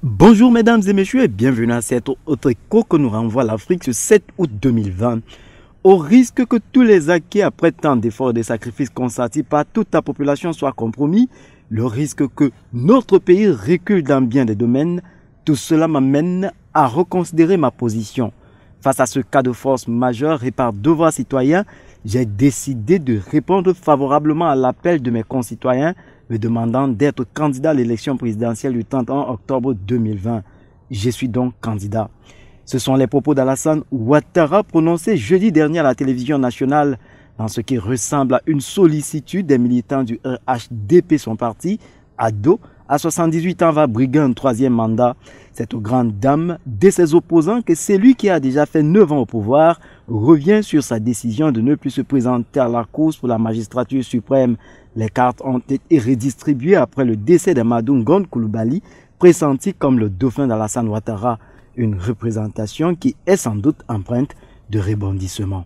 Bonjour mesdames et messieurs et bienvenue à cet autre écho que nous renvoie l'Afrique ce 7 août 2020. Au risque que tous les acquis après tant d'efforts et de sacrifices consentis par toute la population soient compromis, le risque que notre pays recule dans bien des domaines, tout cela m'amène à reconsidérer ma position. Face à ce cas de force majeure et par devoir citoyen, j'ai décidé de répondre favorablement à l'appel de mes concitoyens me demandant d'être candidat à l'élection présidentielle du 31 octobre 2020. Je suis donc candidat. Ce sont les propos d'Alassane Ouattara prononcés jeudi dernier à la télévision nationale dans ce qui ressemble à une sollicitude des militants du RHDP, son parti, Ado, à 78 ans va briguer un troisième mandat. Cette grande dame de ses opposants que celui qui a déjà fait 9 ans au pouvoir revient sur sa décision de ne plus se présenter à la course pour la magistrature suprême. Les cartes ont été redistribuées après le décès d'Amadou Ngon Coulibaly, pressenti comme le dauphin d'Alassane Ouattara, une représentation qui est sans doute empreinte de rebondissement.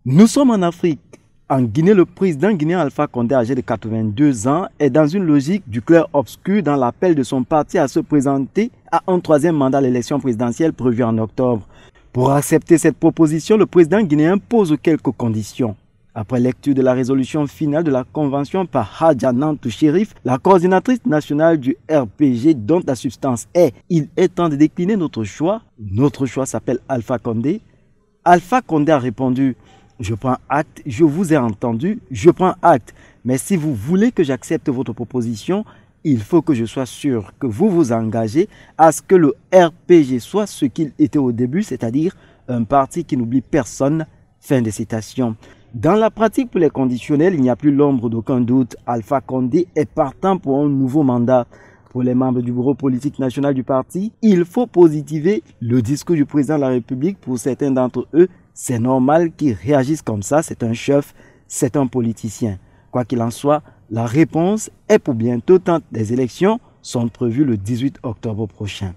Nous sommes en Afrique. En Guinée, le président guinéen Alpha Condé, âgé de 82 ans, est dans une logique du clair-obscur dans l'appel de son parti à se présenter à un troisième mandat à l'élection présidentielle prévue en octobre. Pour accepter cette proposition, le président guinéen pose quelques conditions. Après lecture de la résolution finale de la convention par Hadja Nantou Chérif, la coordinatrice nationale du RPG, dont la substance est « Il est temps de décliner notre choix ». Notre choix s'appelle Alpha Condé. Alpha Condé a répondu « Je prends acte, je vous ai entendu, je prends acte. Mais si vous voulez que j'accepte votre proposition, il faut que je sois sûr que vous vous engagez à ce que le RPG soit ce qu'il était au début, c'est-à-dire un parti qui n'oublie personne. » Fin de citation. Dans la pratique pour les conditionnels, il n'y a plus l'ombre d'aucun doute. Alpha Condé est partant pour un nouveau mandat. Pour les membres du bureau politique national du parti, il faut positiver le discours du président de la République. Pour certains d'entre eux, c'est normal qu'ils réagissent comme ça. C'est un chef, c'est un politicien. Quoi qu'il en soit, la réponse est pour bientôt tant les élections sont prévues le 18 octobre prochain.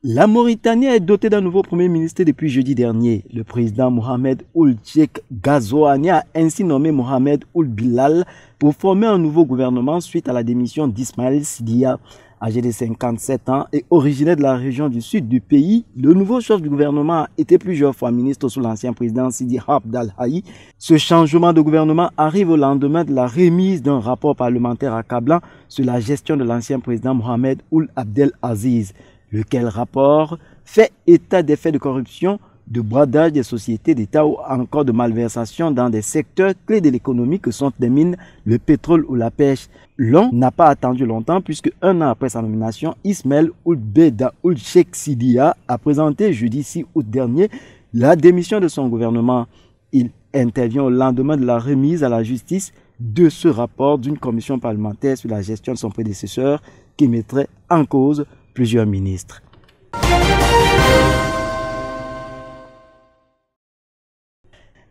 La Mauritanie est dotée d'un nouveau Premier ministre depuis jeudi dernier. Le président Mohamed Ould Cheikh Ghazouani a ainsi nommé Mohamed Ould Bilal pour former un nouveau gouvernement suite à la démission d'Ismaël Sidiya. Âgé de 57 ans et originaire de la région du sud du pays, le nouveau chef du gouvernement a été plusieurs fois ministre sous l'ancien président Sidi Abd al-Haï. Ce changement de gouvernement arrive au lendemain de la remise d'un rapport parlementaire accablant sur la gestion de l'ancien président Mohamed Ould Abdel Aziz, lequel rapport fait état des faits de corruption, de bradage des sociétés d'État ou encore de malversation dans des secteurs clés de l'économie que sont les mines, le pétrole ou la pêche. L'on n'a pas attendu longtemps puisque un an après sa nomination, Ismaël Ould Beda Ould Cheikh Sidiya a présenté jeudi 6 août dernier la démission de son gouvernement. Il intervient au lendemain de la remise à la justice de ce rapport d'une commission parlementaire sur la gestion de son prédécesseur qui mettrait en cause plusieurs ministres.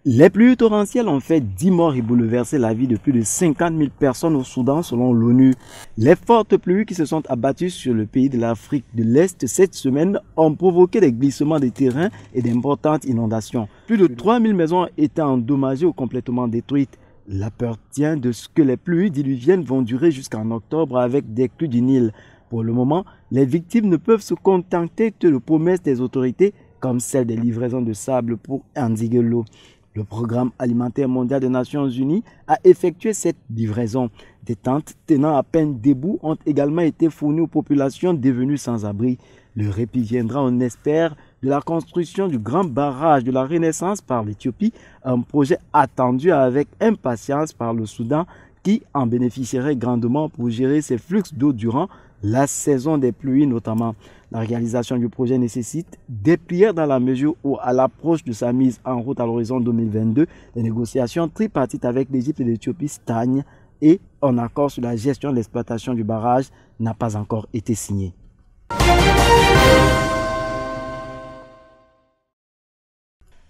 Les pluies torrentielles ont fait 10 morts et bouleversé la vie de plus de 50 000 personnes au Soudan selon l'ONU. Les fortes pluies qui se sont abattues sur le pays de l'Afrique de l'Est cette semaine ont provoqué des glissements de terrain et d'importantes inondations. Plus de 3 000 maisons étaient endommagées ou complètement détruites. La peur tient de ce que les pluies diluviennes vont durer jusqu'en octobre avec des crues du Nil. Pour le moment, les victimes ne peuvent se contenter de promesses des autorités comme celle des livraisons de sable pour endiguer l'eau. Le Programme alimentaire mondial des Nations Unies a effectué cette livraison. Des tentes tenant à peine debout ont également été fournies aux populations devenues sans abri. Le répit viendra, on espère, de la construction du grand barrage de la Renaissance par l'Éthiopie, un projet attendu avec impatience par le Soudan qui en bénéficierait grandement pour gérer ses flux d'eau durant la saison des pluies notamment. La réalisation du projet nécessite des prières dans la mesure où, à l'approche de sa mise en route à l'horizon 2022, les négociations tripartites avec l'Égypte et l'Éthiopie stagnent et un accord sur la gestion de l'exploitation du barrage n'a pas encore été signé.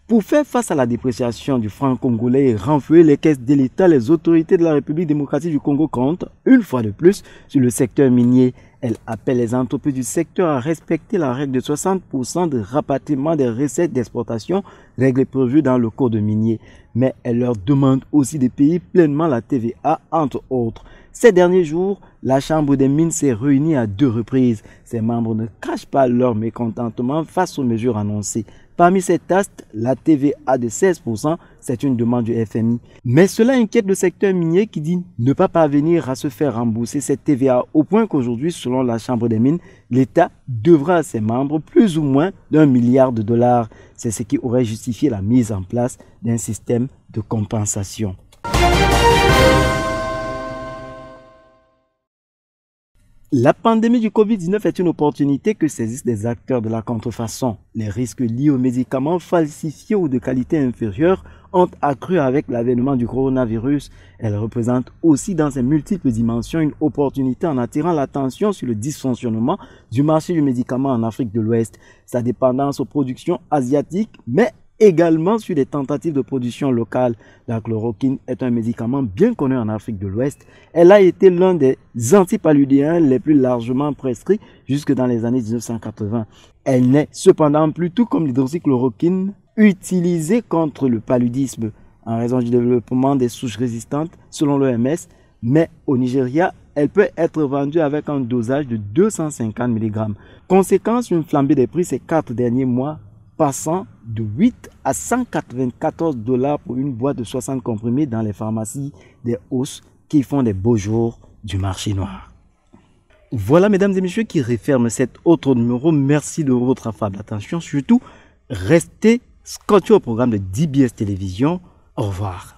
Pour faire face à la dépréciation du franc congolais et renflouer les caisses de l'État, les autorités de la République démocratique du Congo comptent, une fois de plus, sur le secteur minier. Elle appelle les entreprises du secteur à respecter la règle de 60% de rapatriement des recettes d'exportation, règle prévue dans le code minier. Mais elle leur demande aussi de payer pleinement la TVA, entre autres. Ces derniers jours, la Chambre des mines s'est réunie à 2 reprises. Ses membres ne cachent pas leur mécontentement face aux mesures annoncées. Parmi ces tasses, la TVA de 16%, c'est une demande du FMI. Mais cela inquiète le secteur minier qui dit ne pas parvenir à se faire rembourser cette TVA au point qu'aujourd'hui, selon la Chambre des mines, l'État devra à ses membres plus ou moins d'1 milliard de dollars. C'est ce qui aurait justifié la mise en place d'un système de compensation. La pandémie du Covid-19 est une opportunité que saisissent des acteurs de la contrefaçon. Les risques liés aux médicaments falsifiés ou de qualité inférieure ont accru avec l'avènement du coronavirus. Elle représente aussi dans ses multiples dimensions une opportunité en attirant l'attention sur le dysfonctionnement du marché du médicament en Afrique de l'Ouest, sa dépendance aux productions asiatiques, mais également sur des tentatives de production locale. La chloroquine est un médicament bien connu en Afrique de l'Ouest. Elle a été l'un des antipaludéens les plus largement prescrits jusque dans les années 1980. Elle n'est cependant plus tout comme l'hydroxychloroquine utilisée contre le paludisme en raison du développement des souches résistantes selon l'OMS, mais au Nigeria, elle peut être vendue avec un dosage de 250 mg. Conséquence, une flambée des prix ces 4 derniers mois, passant de 8 à 194 $ pour une boîte de 60 comprimés dans les pharmacies des hausses qui font des beaux jours du marché noir. Voilà mesdames et messieurs qui referment cet autre numéro. Merci de votre affable attention. Surtout, restez scotchés au programme de DBS Télévision. Au revoir.